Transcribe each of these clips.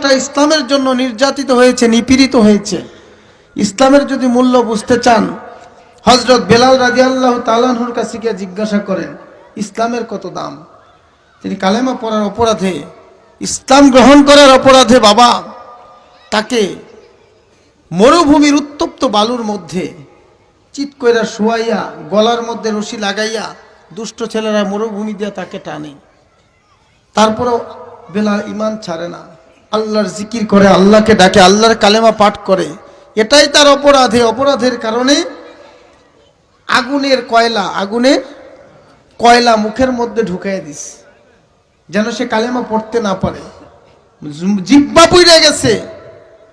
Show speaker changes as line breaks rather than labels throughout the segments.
মানুষটা ইসলামের জন্য নির্যাতিত হয়েছে, নিপীড়িত হয়েছে। ইসলামের যদি মূল্য বুঝতে চান, হযরত বেলাল রাদিয়াল্লাহু তাআলা আনহুর কাছে গিয়ে জিজ্ঞাসা করেন ইসলামের কত দাম। তিনি কালেমা পড়ার অপরাধে, ইসলাম গ্রহণ করার অপরাধে বাবা তাকে মরুভূমির উত্তপ্ত বালুর মধ্যে চিৎ কইরা শুয়াইয়া, গলার মধ্যে রশি লাগাইয়া দুষ্ট ছেলেরা মরুভূমি দিয়ে তাকে টানে। তারপরেও বেলাল ঈমান ছাড়ে না, আল্লাহর জিকির করে, আল্লাহকে ডাকে, আল্লাহর কালেমা পাঠ করে। এটাই তার অপরাধের কারণে আগুনের কয়লা মুখের মধ্যে ঢুকাইয়া দিস, যেন সে কালেমা পড়তে না পারে। জিহ্বা পুড়ে গেছে,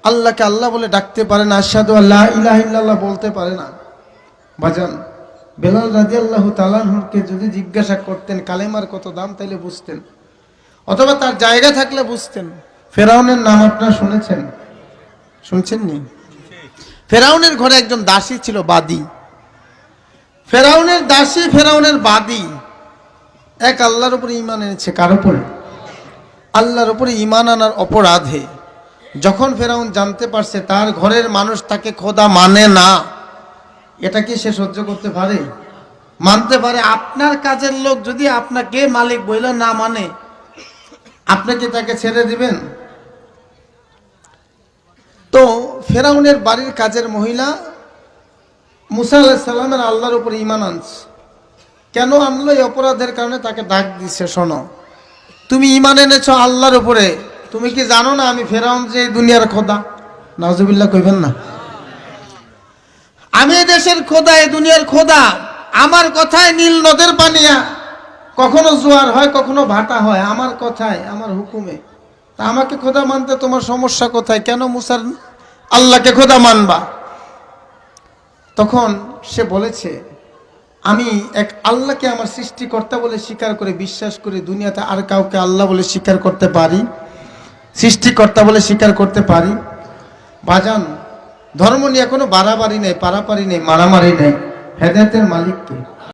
আল্লাহকে আল্লাহ বলে ডাকতে পারে না, আশহাদু আল্লা ইলাহা ইল্লাল্লাহ বলতে পারে না। বাজান, বেলাল রাদিয়াল্লাহু তাআলা আনহুকে যদি জিজ্ঞাসা করতেন কালেমার কত দাম, তাইলে বুঝতেন, অথবা তার জায়গা থাকলে বুঝতেন। ফেরাউনের নাম আপনারা শুনছেন নি? ফেরাউনের ঘরে একজন দাসী ছিল, বাদী। ফেরাউনের দাসী, ফেরাউনের বাদী, এক আল্লাহর উপরে ঈমান এনেছে। কার উপরে? আল্লাহর উপরে ঈমান আনার অপরাধে যখন ফেরাউন জানতে পারছে তার ঘরের মানুষ তাকে খোদা মানে না, এটা কি সে সহ্য করতে পারে? মানতে পারে? আপনার কাজের লোক যদি আপনাকে মালিক বইলে না মানে, আপনি কি তাকে ছেড়ে দিবেন? তো ফেরাউনের বাড়ির কাজের মহিলা মুসা আলাইহিস সালামের আল্লাহর উপরে ঈমান আনছে। কেন আনলো? এই অপরাধের কারণে তাকে ডাক দিছে, শোনো, তুমি ঈমান এনেছো আল্লাহর উপরে, তুমি কি জানো না আমি ফেরাউন যে দুনিয়ার খোদা? নাউজুবিল্লাহ কইবেন না? আমি এই দেশের খোদা, এই দুনিয়ার খোদা। আমার কথায় নীল নদের পানিয়া কখনো জোয়ার হয়, কখনো ভাটা হয়, আমার কথায়, আমার হুকুমে। তা আমাকে খোদা মানতে তোমার সমস্যা কোথায়? কেন মুসার আল্লাহকে খোদা মানবা? তখন সে বলেছে, আমি এক আল্লাহকে আমার সৃষ্টিকর্তা বলে স্বীকার করে বিশ্বাস করি, দুনিয়াতে আর কাউকে আল্লাহ বলে স্বীকার করতে পারি, সৃষ্টিকর্তা বলে স্বীকার করতে পারি। বাজান, ধর্ম নিয়ে কোনো বাড়াবাড়ি নেই, পারাপারি নেই, মারামারি নেই। হেদায়েতের মালিক কে?